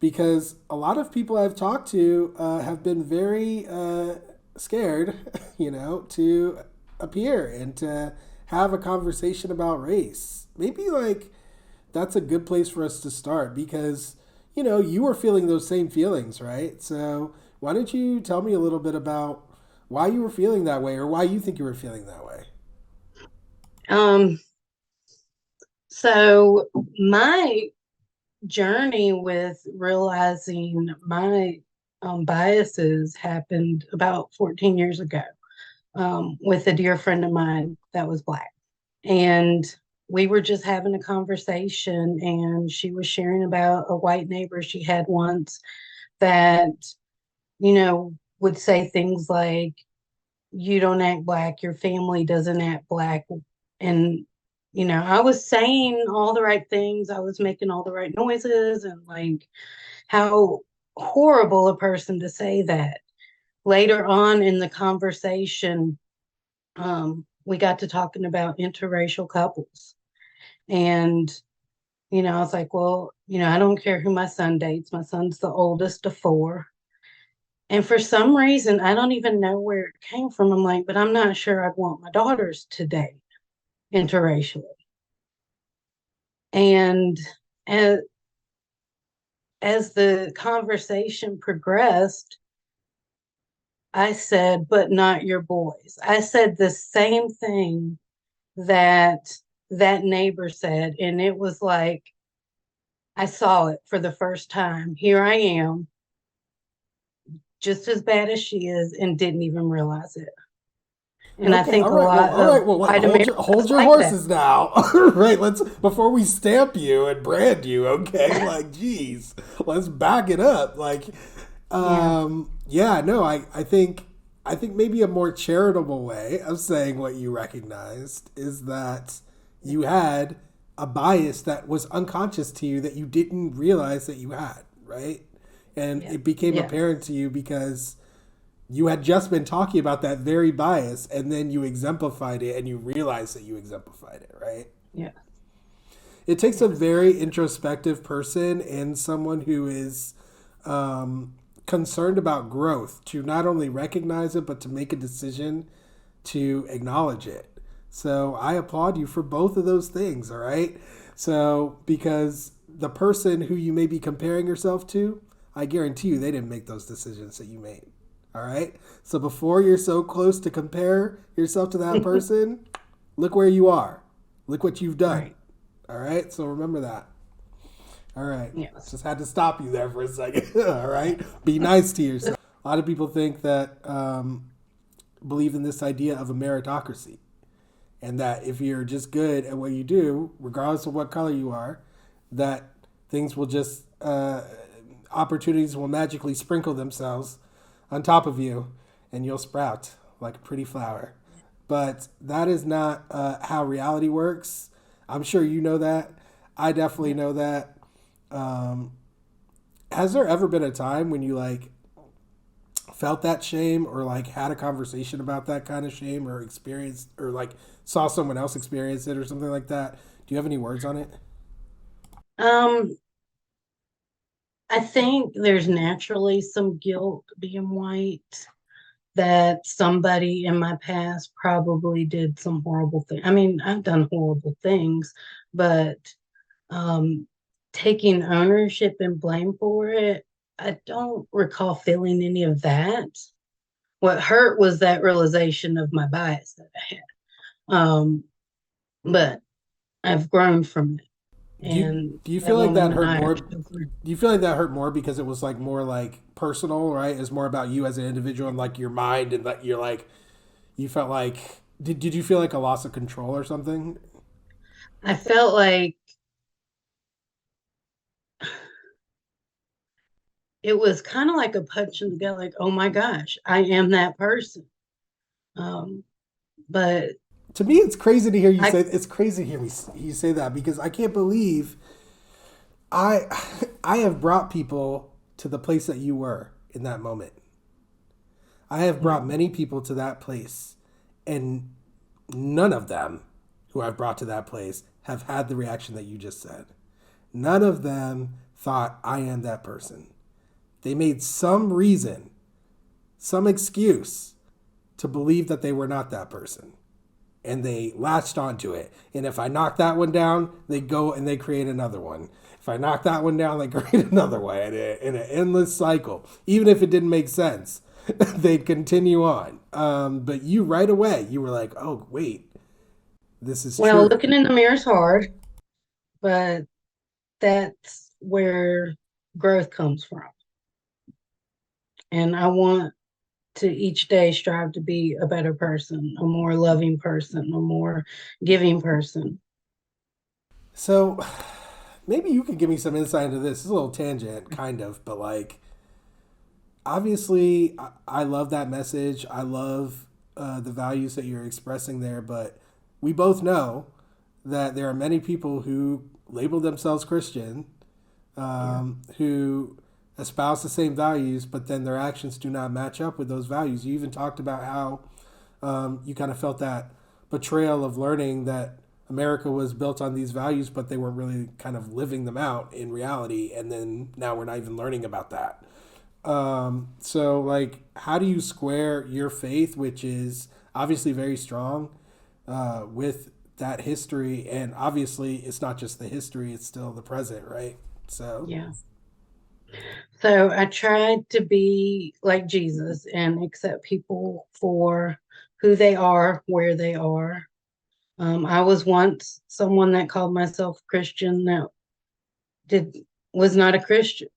because a lot of people I've talked to have been very scared, to appear and to have a conversation about race. Maybe like that's a good place for us to start because, you were feeling those same feelings, right? So why don't you tell me a little bit about why you were feeling that way or why you think you were feeling that way? Um, so my journey with realizing my biases happened about 14 years ago with a dear friend of mine that was Black. And we were just having a conversation, and she was sharing about a white neighbor she had once that, would say things like, you don't act Black, your family doesn't act Black. And, I was saying all the right things, I was making all the right noises, and like, how horrible a person to say that. Later on in the conversation, we got to talking about interracial couples. And, I was like, well, I don't care who my son dates. My son's the oldest of four. And for some reason, I don't even know where it came from. I'm like, but I'm not sure I'd want my daughters to date interracially. And as, as the conversation progressed, I said, but not your boys. I said the same thing that that neighbor said. And it was like, I saw it for the first time. Here I am, just as bad as she is, and didn't even realize it. And I Okay, think all a right. Well, lot all right. of Well, wait, white hold Americans your hold your like that. horses now. Right. Let's before we stamp you and brand you. Okay, like, geez, let's back it up. Like, Yeah. yeah, no, I think maybe a more charitable way of saying what you recognized is that you had a bias that was unconscious to you that you didn't realize that you had, right? And Yeah. it became Yeah. apparent to you because you had just been talking about that very bias and then you exemplified it and you realized that you exemplified it, right? Yeah. It takes a Yeah. very introspective person and someone who is concerned about growth to not only recognize it but to make a decision to acknowledge it. So I applaud you for both of those things, all right? So because the person who you may be comparing yourself to, I guarantee you they didn't make those decisions that you made. All right? So before you're so close to compare yourself to that person, look where you are. Look what you've done. Right. All right? So remember that. All right. Yes. Just had to stop you there for a second. All right? Be nice to yourself. A lot of people think that, believe in this idea of a meritocracy. And that if you're just good at what you do, regardless of what color you are, that things will just, opportunities will magically sprinkle themselves on top of you and you'll sprout like a pretty flower. But that is not how reality works. I'm sure you know that. I definitely Yeah. know that. Um, has there ever been a time when you like felt that shame or like had a conversation about that kind of shame or experienced or like saw someone else experience it or something like that? Do you have any words on it? Um, I think there's naturally some guilt being white, that somebody in my past probably did some horrible thing. I mean, I've done horrible things, but um, taking ownership and blame for it, I don't recall feeling any of that. What hurt was that realization of my bias that I had. But I've grown from it. Do you And do you feel that like woman that and hurt I are more? still friends. Do you feel like that hurt more because it was like more like personal, right? It's more about you as an individual and like your mind and that you're like you felt like did you feel like a loss of control or something? I felt like it was kind of like a punch in the gut, like, oh my gosh, I am that person. Um, but To me, it's crazy to hear you I, say. It's crazy to hear me you say that because I can't believe I I have brought people to the place that you were in that moment. I have brought many people to that place, and none of them who I've brought to that place have had the reaction that you just said. None of them thought, I am that person. They made some reason, some excuse to believe that they were not that person. And they latched onto it. And if I knock that one down, they go and they create another one. If I knock that one down, they create another one in an endless cycle. Even if it didn't make sense, they'd continue on. But you right away, you were like, oh, wait, this is Well, true. looking in the mirror is hard, but that's where growth comes from. And I want to each day strive to be a better person, a more loving person, a more giving person. So maybe you could give me some insight into this. It's a little tangent, kind of, but like, obviously, I love that message. I love the values that you're expressing there, but we both know that there are many people who label themselves Christian, Yeah. who espouse the same values, but then their actions do not match up with those values. You even talked about how you kind of felt that betrayal of learning that America was built on these values, but they weren't really kind of living them out in reality. And then now we're not even learning about that. So, like, how do you square your faith, which is obviously very strong, with that history? And obviously, it's not just the history, it's still the present, right? So, Yeah. So I tried to be like Jesus and accept people for who they are, where they are. I was once someone that called myself Christian that did was not a Christian.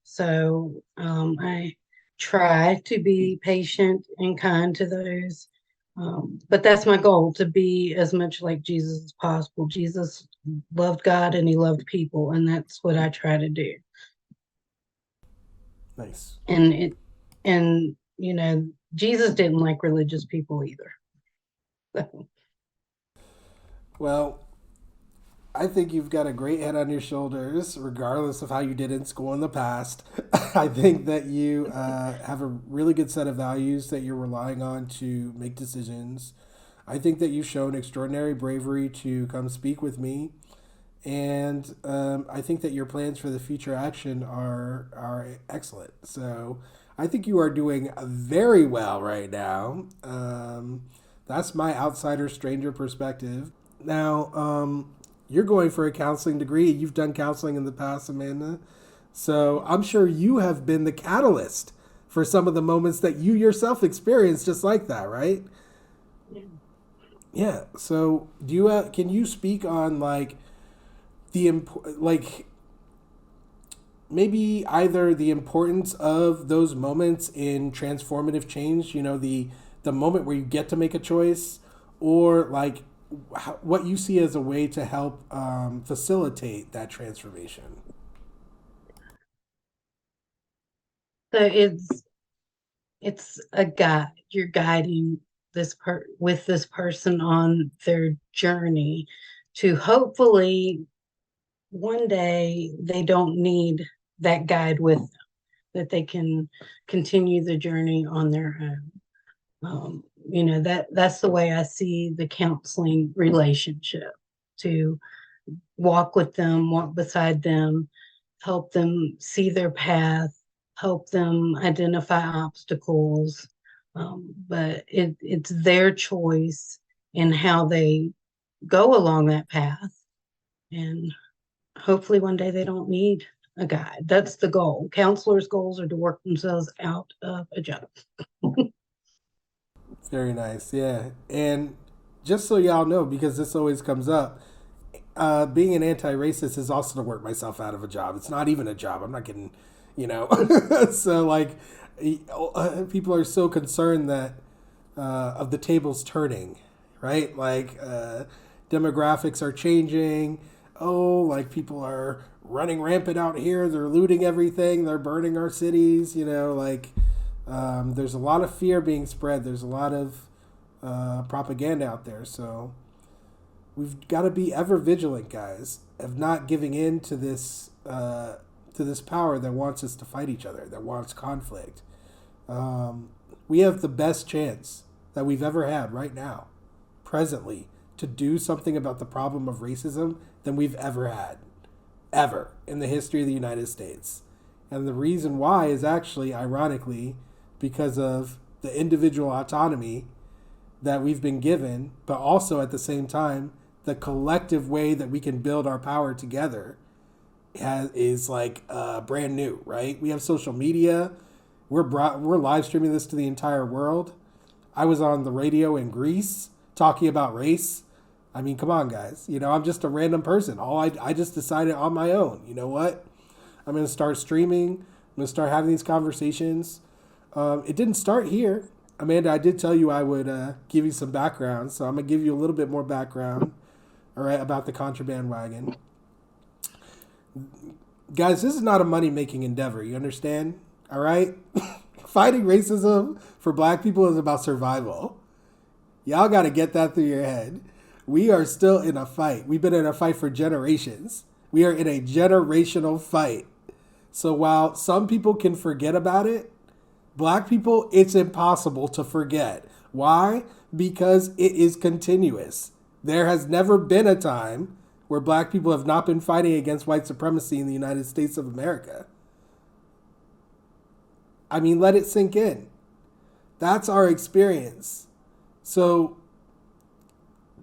So I try to be patient and kind to those. But that's my goal, to be as much like Jesus as possible. Jesus loved God and he loved people, and that's what I try to do. nice. And it and Jesus didn't like religious people either. So, Well, I think you've got a great head on your shoulders, regardless of how you did in school in the past. I think that you have a really good set of values that you're relying on to make decisions. I think that you've shown extraordinary bravery to come speak with me, and I think that your plans for the future action are excellent. So I think you are doing very well right now. That's my outsider stranger perspective. Now, you're going for a counseling degree. You've done counseling in the past, Amanda. So I'm sure you have been the catalyst for some of the moments that you yourself experienced just like that, right? yeah. Yeah. So do you can you speak on like like maybe either the importance of those moments in transformative change, the moment where you get to make a choice, or like what you see as a way to help facilitate that transformation. So it's a guide. You're guiding this person on their journey to hopefully one day they don't need that guide with them, that they can continue the journey on their own. That's the way I see the counseling relationship, to walk with them, walk beside them, help them see their path, help them identify obstacles. But it's their choice in how they go along that path. And hopefully one day they don't need a guide. That's the goal. Counselors' goals are to work themselves out of a job. Very nice, yeah. And just so y'all know, because this always comes up, being an anti-racist is also to work myself out of a job. It's not even a job. I'm not getting, so like, people are so concerned that of the tables turning, right? Like, demographics are changing. Oh, like people are running rampant out here. They're looting everything. They're burning our cities. Like, there's a lot of fear being spread. There's a lot of propaganda out there. So we've got to be ever vigilant, guys, of not giving in to this power that wants us to fight each other, that wants conflict. We have the best chance that we've ever had right now, presently, to do something about the problem of racism than we've ever had. ever in the history of the United States. And the reason why is actually, ironically, because of the individual autonomy that we've been given, but also at the same time, the collective way that we can build our power together is like brand new, right? We have social media. We're live streaming this to the entire world. I was on the radio in Greece talking about race. I mean, come on, guys. I'm just a random person. I just decided on my own. You know what? I'm going to start streaming. I'm going to start having these conversations. It didn't start here. Amanda, I did tell you I would give you some background, so I'm going to give you a little bit more background, all right, about the Contraband Wagon. Guys, this is not a money-making endeavor, you understand? All right? Fighting racism for black people is about survival. Y'all got to get that through your head. We are still in a fight. We've been in a fight for generations. We are in a generational fight. So while some people can forget about it, black people, it's impossible to forget. Why? Because it is continuous. There has never been a time where black people have not been fighting against white supremacy in the United States of America. I mean, let it sink in. That's our experience. So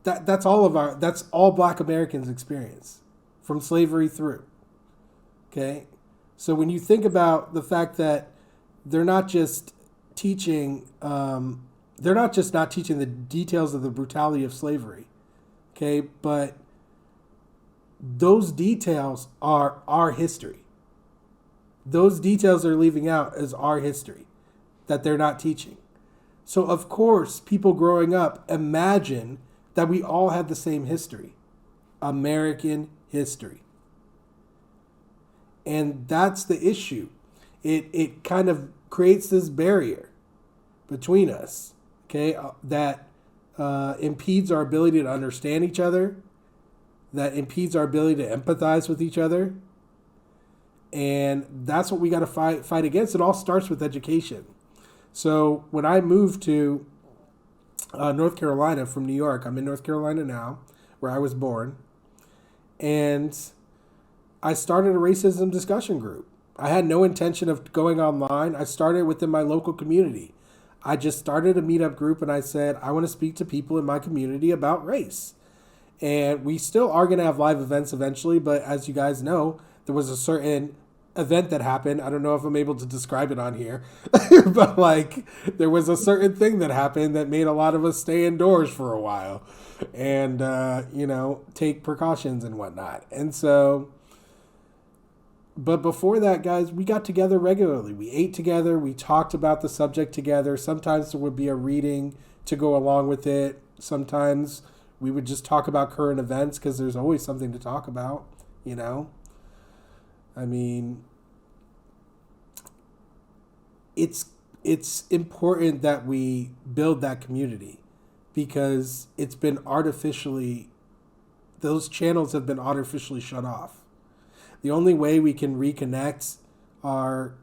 that's all black Americans experience from slavery through. Okay? So when you think about the fact that they're not just teaching, they're not just not teaching the details of the brutality of slavery, okay, but those details are our history. Those details they're leaving out is our history that they're not teaching. So of course, people growing up imagine that we all have the same history, American history. And that's the issue. It kind of creates this barrier between us, okay, that impedes our ability to understand each other, that impedes our ability to empathize with each other. And that's what we got to fight against. It all starts with education. So when I moved to North Carolina from New York, I'm in North Carolina now, where I was born, and I started a racism discussion group. I had no intention of going online. I started within my local community. I just started a meetup group and I said, I want to speak to people in my community about race. And we still are going to have live events eventually, but as you guys know, there was a certain event that happened. I don't know if I'm able to describe it on here, but like there was a certain thing that happened that made a lot of us stay indoors for a while and, take precautions and whatnot. And so, but before that, guys, we got together regularly. We ate together. We talked about the subject together. Sometimes there would be a reading to go along with it. Sometimes we would just talk about current events because there's always something to talk about, I mean, it's important that we build that community because those channels have been artificially shut off. The only way we can reconnect our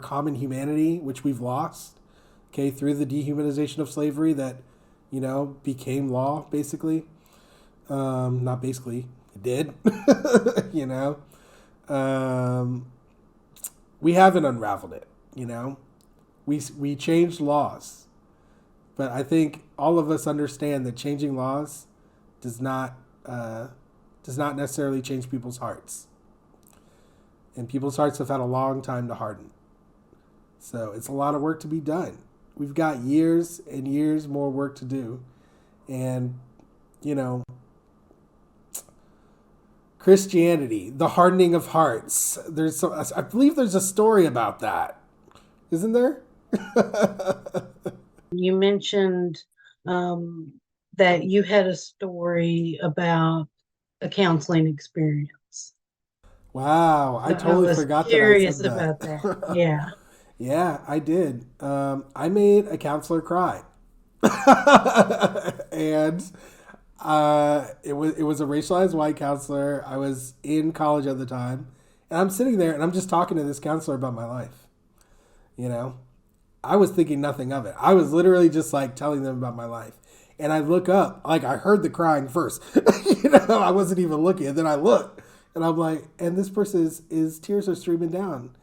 common humanity, which we've lost, okay, through the dehumanization of slavery that, became law, basically. Not basically, it did, we haven't unraveled it, We changed laws, but I think all of us understand that changing laws does not necessarily change people's hearts. And people's hearts have had a long time to harden. So it's a lot of work to be done. We've got years and years more work to do. And, Christianity, the hardening of hearts. I believe there's a story about that. Isn't there? You mentioned that you had a story about a counseling experience. Wow, I totally forgot that I said that. About that. Yeah. Yeah, I did. I made a counselor cry. And it was a racialized white counselor. I was in college at the time. And I'm sitting there and I'm just talking to this counselor about my life. I was thinking nothing of it. I was literally just like telling them about my life. And I look up, like I heard the crying first. I wasn't even looking. And then I look And I'm like, and this person is tears are streaming down.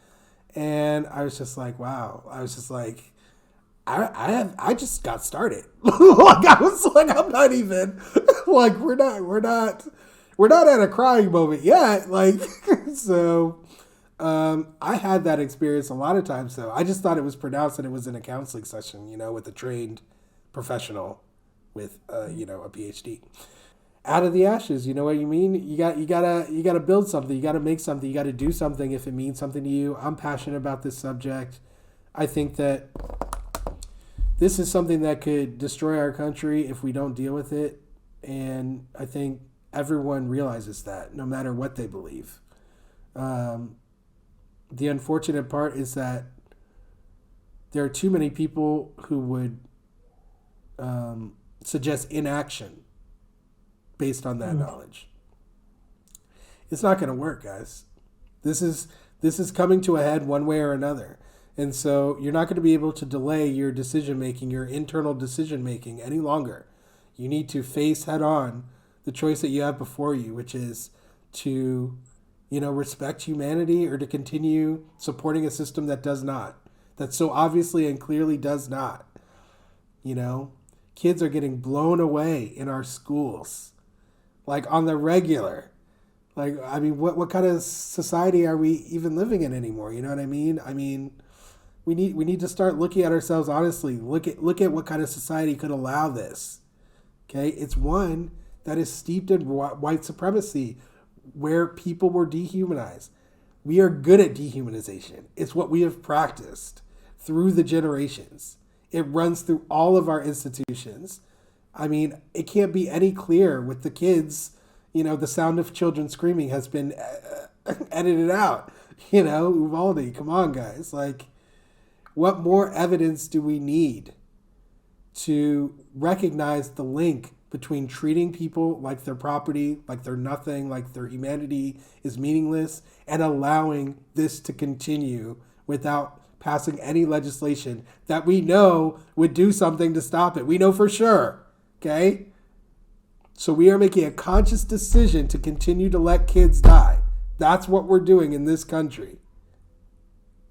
And I was just like, wow. I was just like, I just got started. Like I was like, I'm not even like we're not at a crying moment yet. Like so I had that experience a lot of times though. I just thought it was pronounced that it was in a counseling session, with a trained professional with a PhD. Out of the ashes, you know what you mean? You gotta build something, you gotta make something, you gotta do something if it means something to you. I'm passionate about this subject. I think that this is something that could destroy our country if we don't deal with it. And I think everyone realizes that, no matter what they believe. Um, the unfortunate part is that there are too many people who would suggest inaction based on that knowledge. It's not going to work, guys. This is coming to a head one way or another. And so you're not going to be able to delay your decision making, your internal decision making any longer. You need to face head on the choice that you have before you, which is to, respect humanity or to continue supporting a system that does not, that so obviously and clearly does not. Kids are getting blown away in our schools, like on the regular. Like, I mean, what kind of society are we even living in anymore? You know what I mean? I mean, we need to start looking at ourselves honestly. Look at what kind of society could allow this. Okay, it's one that is steeped in white supremacy, where people were dehumanized. We are good at dehumanization. It's what we have practiced through the generations. It runs through all of our institutions. I mean, it can't be any clearer with the kids. The sound of children screaming has been edited out. Uvalde, come on, guys. Like, what more evidence do we need to recognize the link between treating people like their property, like they're nothing, like their humanity is meaningless, and allowing this to continue without passing any legislation that we know would do something to stop it? We know for sure, okay? So we are making a conscious decision to continue to let kids die. That's what we're doing in this country,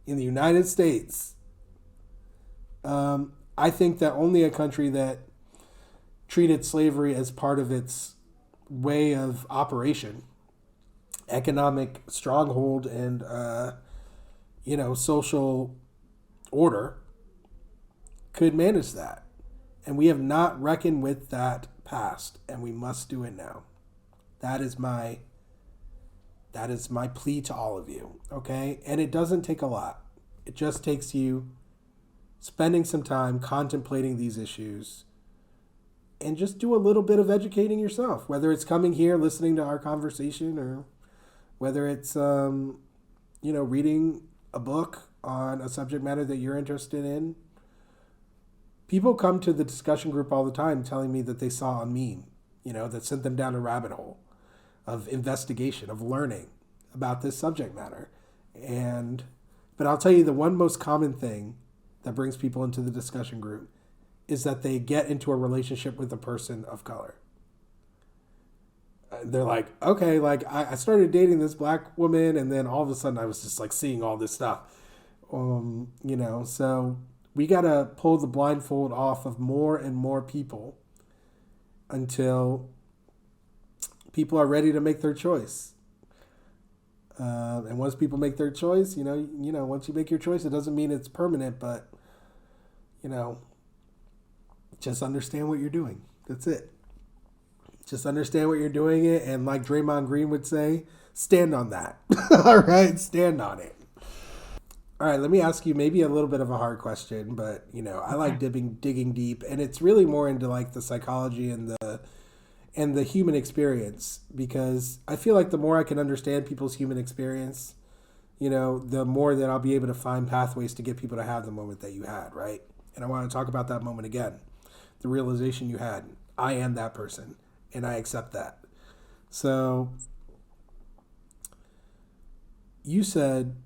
in the United States. I think that only a country that treated slavery as part of its way of operation, economic stronghold, and social order could manage that. And we have not reckoned with that past, and we must do it now. That is my plea to all of you, okay? And it doesn't take a lot. It just takes you spending some time contemplating these issues and just do a little bit of educating yourself, whether it's coming here, listening to our conversation, or whether it's, reading a book on a subject matter that you're interested in. People come to the discussion group all the time telling me that they saw a meme, that sent them down a rabbit hole of investigation, of learning about this subject matter. But I'll tell you, the one most common thing that brings people into the discussion group is that they get into a relationship with a person of color. They're like, okay, like I started dating this black woman, and then all of a sudden I was just like seeing all this stuff. So we got to pull the blindfold off of more and more people until people are ready to make their choice. And once people make their choice, once you make your choice, it doesn't mean it's permanent, but, just understand what you're doing. That's it. Just understand what you're doing it. And like Draymond Green would say, stand on that. All right. Stand on it. All right. Let me ask you maybe a little bit of a hard question, but I like digging deep, and it's really more into like the psychology and the human experience, because I feel like the more I can understand people's human experience, the more that I'll be able to find pathways to get people to have the moment that you had, right? And I want to talk about that moment again. The realization you had, I am that person, and I accept that. So you said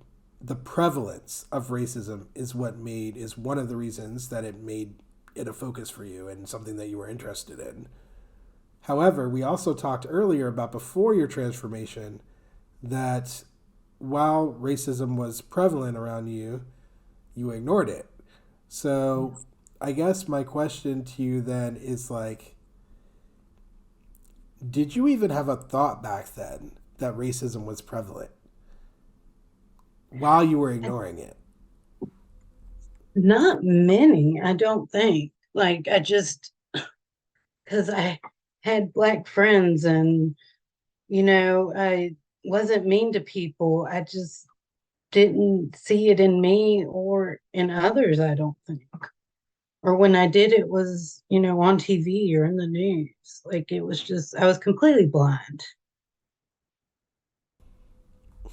the prevalence of racism is one of the reasons that it made it a focus for you and something that you were interested in. However, we also talked earlier about before your transformation that while racism was prevalent around you, you ignored it. So I guess my question to you then is like, did you even have a thought back then that racism was prevalent while you were ignoring it? Not many, I don't think. Like, I just, because I had Black friends and, I wasn't mean to people. I just didn't see it in me or in others, I don't think. Or when I did, it was, on TV or in the news. Like, it was just, I was completely blind.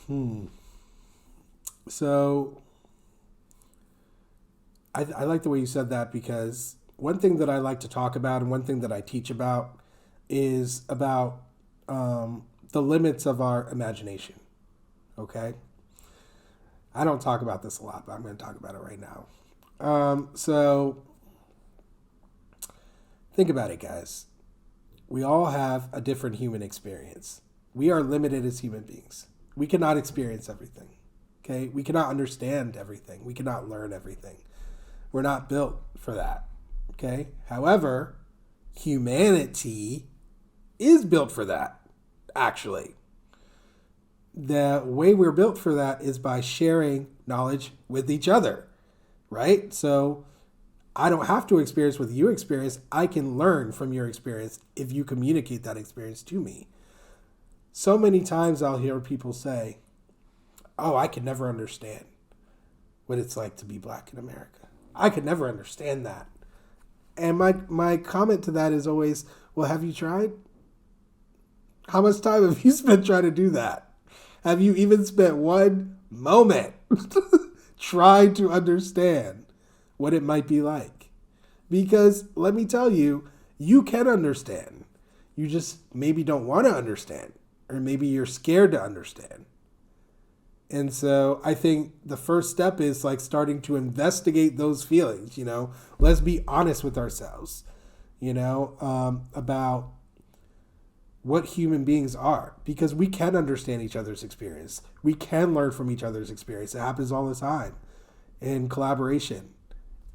Hmm. So I like the way you said that because one thing that I like to talk about and one thing that I teach about is about the limits of our imagination. Okay. I don't talk about this a lot, but I'm going to talk about it right now. So think about it, guys. We all have a different human experience. We are limited as human beings. We cannot experience everything. Okay. We cannot understand everything. We cannot learn everything. We're not built for that. Okay. However, humanity is built for that, actually. The way we're built for that is by sharing knowledge with each other, right? So I don't have to experience what you experience. I can learn from your experience if you communicate that experience to me. So many times I'll hear people say, oh, I can never understand what it's like to be black in America. I could never understand that. And my comment to that is always, well, have you tried? How much time have you spent trying to do that? Have you even spent one moment trying to understand what it might be like? Because let me tell you, you can understand. You just maybe don't want to understand, or maybe you're scared to understand. And so I think the first step is like starting to investigate those feelings, let's be honest with ourselves, about what human beings are because we can understand each other's experience. We can learn from each other's experience. It happens all the time in collaboration,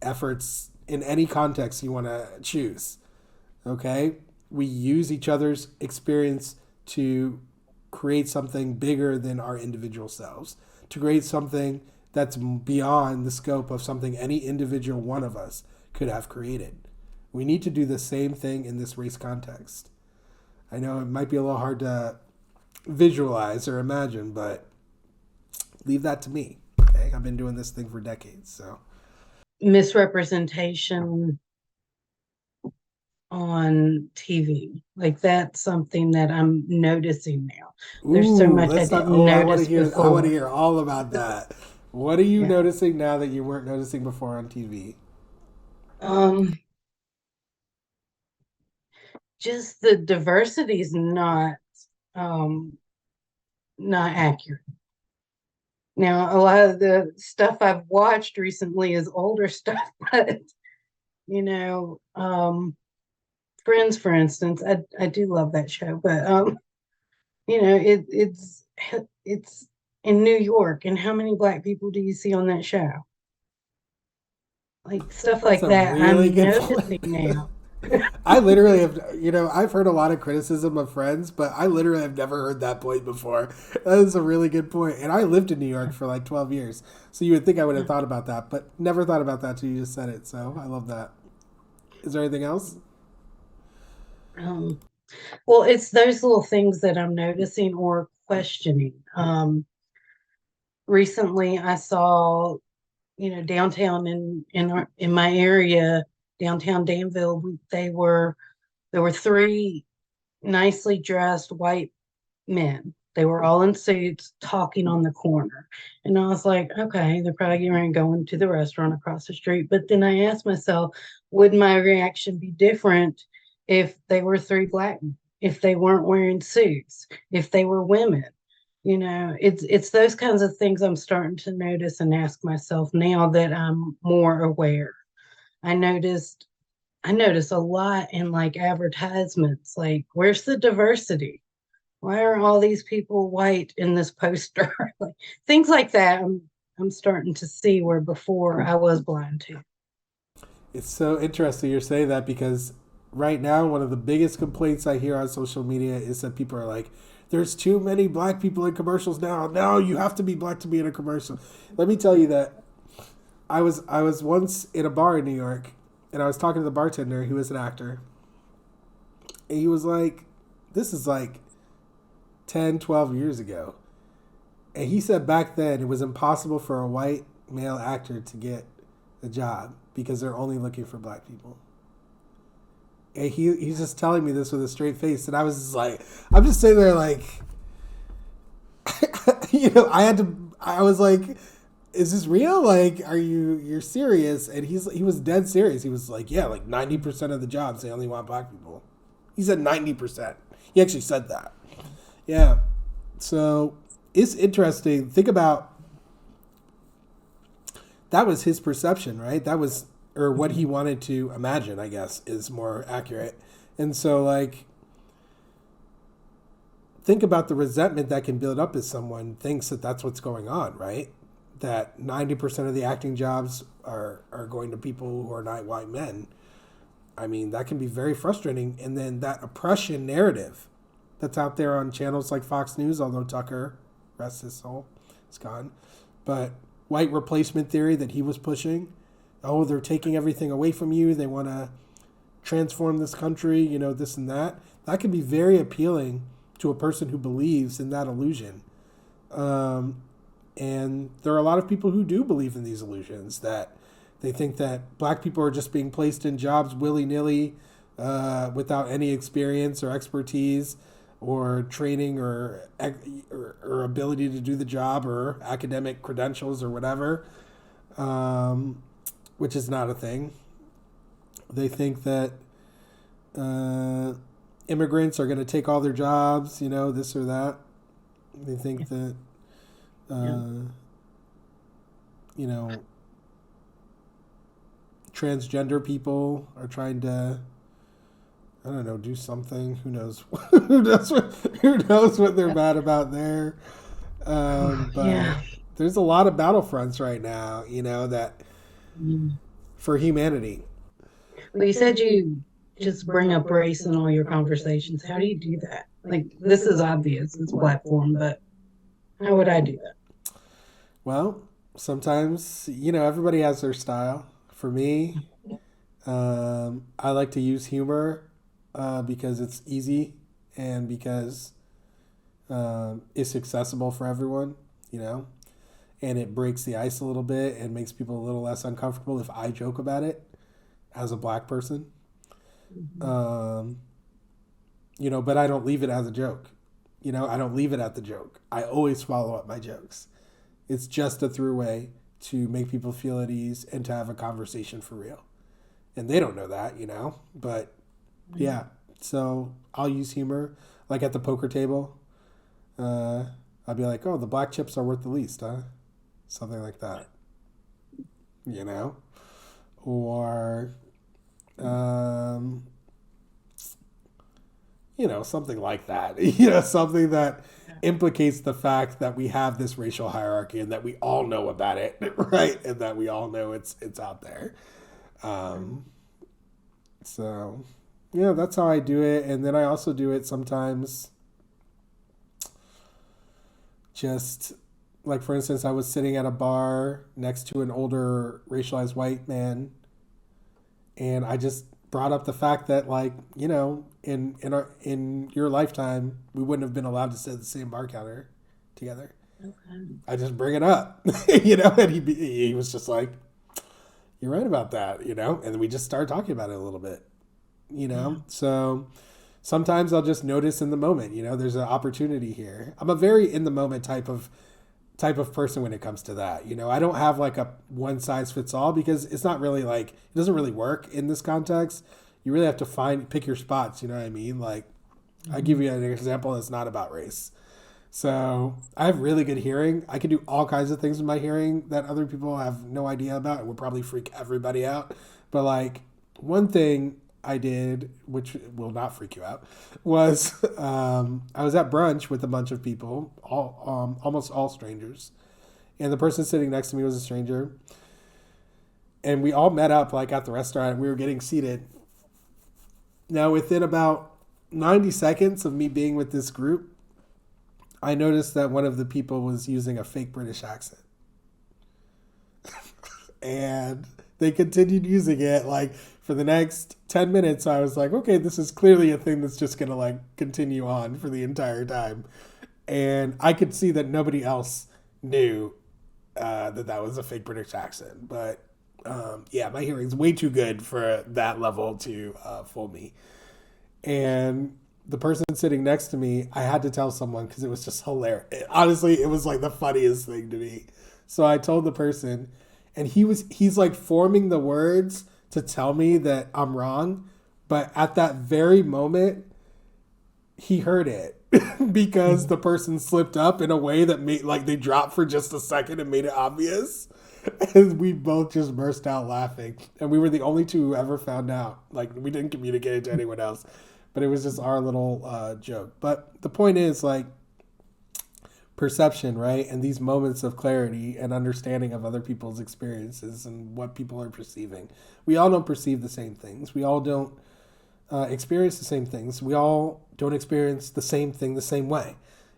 efforts in any context you want to choose. Okay? We use each other's experience to create something bigger than our individual selves, to create something that's beyond the scope of something any individual one of us could have created. We need to do the same thing in this race context. I know it might be a little hard to visualize or imagine, but leave that to me. Okay, I've been doing this thing for decades, so Misrepresentation on TV. Like, that's something that I'm noticing now. There's so ooh, much I let's not. didn't Oh, notice I want to before. hear all about that. What are you Yeah. noticing now that you weren't noticing before on TV? Um, just the diversity is um not accurate. Now, a lot of the stuff I've watched recently is older stuff, but you know, Friends, for instance, I do love that show, but it's in New York, and how many black people do you see on that show? Like, stuff That's like a that, really I'm good noticing point. now. I literally have, I've heard a lot of criticism of Friends, but I literally have never heard that point before. That is a really good point. And I lived in New York for like 12 years. So you would think I would have thought about that, but never thought about that till you just said it. So I love that. Is there anything else? Um, well, it's those little things that I'm noticing or questioning. Recently, I saw, downtown in my area, downtown Danville, there were three nicely dressed white men. They were all in suits talking on the corner. And I was like, okay, they're probably getting ready to go into the restaurant across the street. But then I asked myself, would my reaction be different if they were three black men, if they weren't wearing suits, if they were women? It's those kinds of things I'm starting to notice and ask myself now that I'm more aware. I noticed I notice a lot in like advertisements, like, where's the diversity? Why are all these people white in this poster? Like, things like that. I'm starting to see where before I was blind to. It's so interesting you're saying that because right now, one of the biggest complaints I hear on social media is that people are like, there's too many black people in commercials now. No, you have to be black to be in a commercial. Let me tell you that I was once in a bar in New York and I was talking to the bartender who is an actor. And he was like, this is like 10, 12 years ago. And he said back then it was impossible for a white male actor to get a job because they're only looking for black people. And he's just telling me this with a straight face. And I was just like, I'm just sitting there like, I was like, is this real? Like, you're serious? And he was dead serious. He was like, yeah, like 90% of the jobs, they only want black people. He said 90%. He actually said that. Yeah. So it's interesting. Think about that was his perception, right? That was, or what he wanted to imagine, I guess, is more accurate. And so, like, think about the resentment that can build up as someone thinks that that's what's going on, right? That 90% of the acting jobs are going to people who are not white men. I mean, that can be very frustrating. And then that oppression narrative that's out there on channels like Fox News, although Tucker, rest his soul, is gone. But white replacement theory that he was pushing, oh, they're taking everything away from you. They want to transform this country, this and that. That can be very appealing to a person who believes in that illusion. And there are a lot of people who do believe in these illusions, that they think that black people are just being placed in jobs willy-nilly without any experience or expertise or training or ability to do the job or academic credentials or whatever, which is not a thing. They think that immigrants are going to take all their jobs, this or that. They think that, transgender people are trying to, I don't know, do something. Who knows? Who knows what they're mad about there? But there's a lot of battlefronts right now, that for humanity. Well, you said you just bring up race in all your conversations. How do you do that? Like, this is obvious, it's platform, but how would I do that? Well, sometimes, everybody has their style. For me, I like to use humor because it's easy and because it's accessible for everyone, and it breaks the ice a little bit and makes people a little less uncomfortable if I joke about it as a black person. Um, but I don't leave it as a joke. I don't leave it at the joke. I always follow up my jokes. It's just a through way to make people feel at ease and to have a conversation for real. And they don't know that, but yeah. So I'll use humor, like at the poker table. I'll be like, "Oh, the black chips are worth the least, huh?" Something like that, or um, something like that. Something that implicates the fact that we have this racial hierarchy and that we all know about it, right? And that we all know it's out there. Um, so, yeah, that's how I do it. And then I also do it sometimes just like, for instance, I was sitting at a bar next to an older racialized white man, and I just brought up the fact that, like, in your lifetime we wouldn't have been allowed to sit at the same bar counter together. Okay. I just bring it up, and he was just like, "You're right about that," and we just started talking about it a little bit, Yeah. So sometimes I'll just notice in the moment, there's an opportunity here. I'm a very in the moment type of person when it comes to that. I don't have like a one size fits all because it's not really like, it doesn't really work in this context. You really have to pick your spots. You know what I mean? Like, I give you an example that's not about race. So I have really good hearing. I can do all kinds of things with my hearing that other people have no idea about. It would probably freak everybody out. But like, one thing I did, which will not freak you out, was I was at brunch with a bunch of people, all almost all strangers, and the person sitting next to me was a stranger, and we all met up like at the restaurant. We were getting seated. Now, within about 90 seconds of me being with this group, I noticed that one of the people was using a fake British accent, and they continued using it like for the next 10 minutes. I was like, okay, this is clearly a thing that's just going to like continue on for the entire time. And I could see that nobody else knew that that was a fake British accent. But yeah, my hearing's way too good for that level to fool me. And the person sitting next to me, I had to tell someone because it was just hilarious. Honestly, it was like the funniest thing to me. So I told the person, and he's like forming the words to tell me that I'm wrong, but at that very moment, he heard it because the person slipped up in a way that made like they dropped for just a second and made it obvious. And we both just burst out laughing. And we were the only two who ever found out. Like, we didn't communicate it to anyone else. But it was just our little joke. But the point is, like, perception, right? And these moments of clarity and understanding of other people's experiences and what people are perceiving. We all don't perceive the same things. We all don't experience the same things. We all don't experience the same thing the same way.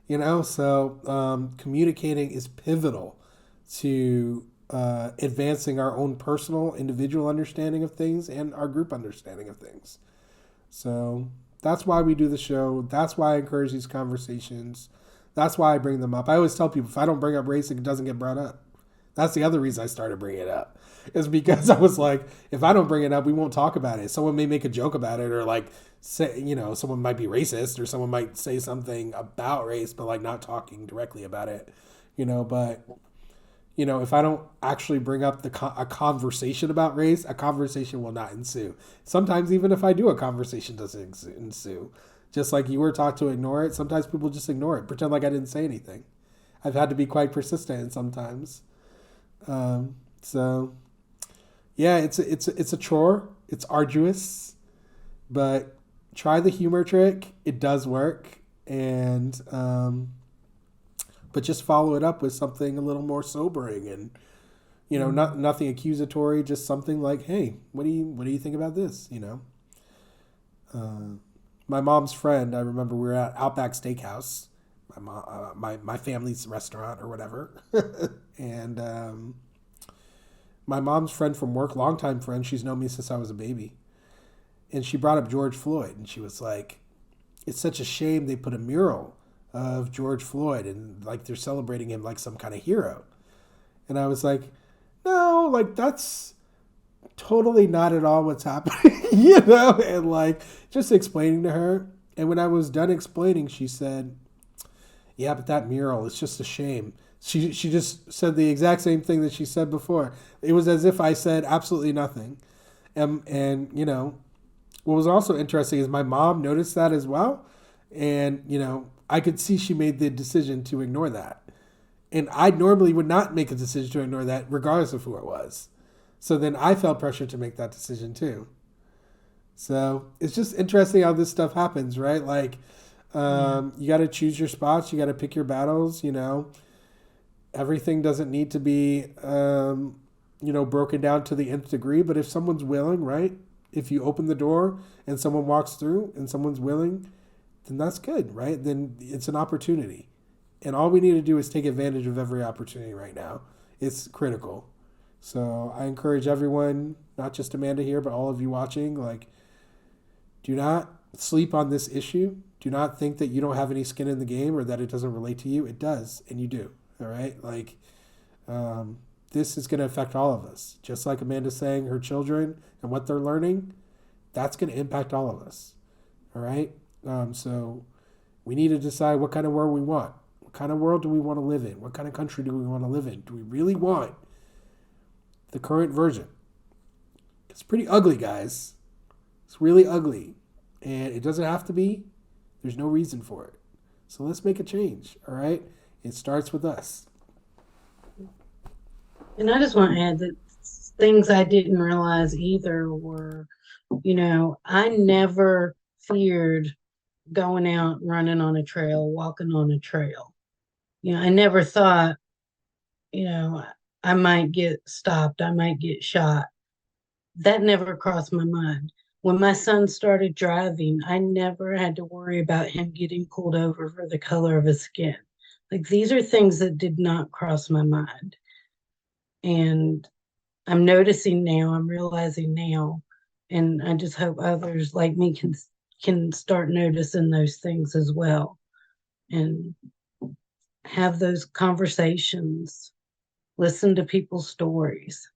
You know? So communicating is pivotal to advancing our own personal, individual understanding of things and our group understanding of things. So that's why we do the show. That's why I encourage these conversations. That's why I bring them up. I always tell people if I don't bring up race, it doesn't get brought up. That's the other reason I started bringing it up. Is because I was like, if I don't bring it up, we won't talk about it. Someone may make a joke about it or like say, you know, someone might be racist or someone might say something about race, but like not talking directly about it, you know, but you know, if I don't actually bring up a conversation about race, a conversation will not ensue. Sometimes even if I do, a conversation doesn't ensue. Just like you were taught to ignore it, sometimes people just ignore it, pretend like I didn't say anything. I've had to be quite persistent sometimes. So, yeah, it's a chore. It's arduous, but try the humor trick. It does work, and but just follow it up with something a little more sobering and you know nothing accusatory, just something like, hey, what do you think about this, you know. My mom's friend, I remember we were at Outback Steakhouse, my family's restaurant or whatever. And my mom's friend from work, longtime friend, she's known me since I was a baby, and she brought up George Floyd, and she was like, it's such a shame they put a mural of George Floyd and like they're celebrating him like some kind of hero. And I was like, no, like that's totally not at all what's happening, you know? And like just explaining to her. And when I was done explaining, she said, yeah, but that mural, it's just a shame. She just said the exact same thing that she said before. It was as if I said absolutely nothing. And you know, what was also interesting is my mom noticed that as well. And, you know, I could see she made the decision to ignore that. And I normally would not make a decision to ignore that regardless of who it was. So then I felt pressure to make that decision too. So it's just interesting how this stuff happens, right? Like, you got to choose your spots. You got to pick your battles, you know. Everything doesn't need to be, you know, broken down to the nth degree. But if someone's willing, right? If you open the door and someone walks through and someone's willing, then that's good, right? Then it's an opportunity. And all we need to do is take advantage of every opportunity right now. It's critical. So I encourage everyone, not just Amanda here, but all of you watching, like, do not sleep on this issue. Do not think that you don't have any skin in the game or that it doesn't relate to you. It does, and you do, all right? Like, this is going to affect all of us. Just like Amanda's saying, her children and what they're learning, that's going to impact all of us, all right? So we need to decide what kind of world we want. What kind of world do we want to live in? What kind of country do we want to live in? Do we really want the current version? It's pretty ugly, guys. It's really ugly. And it doesn't have to be. There's no reason for it. So let's make a change, all right? It starts with us. And I just want to add that things I didn't realize either were I never feared going out, running on a trail, walking on a trail. I never thought, you know, I might get stopped, I might get shot. That never crossed my mind. When my son started driving, I never had to worry about him getting pulled over for the color of his skin. Like these are things that did not cross my mind. And I'm noticing now, I'm realizing now, and I just hope others like me can start noticing those things as well and have those conversations, listen to people's stories.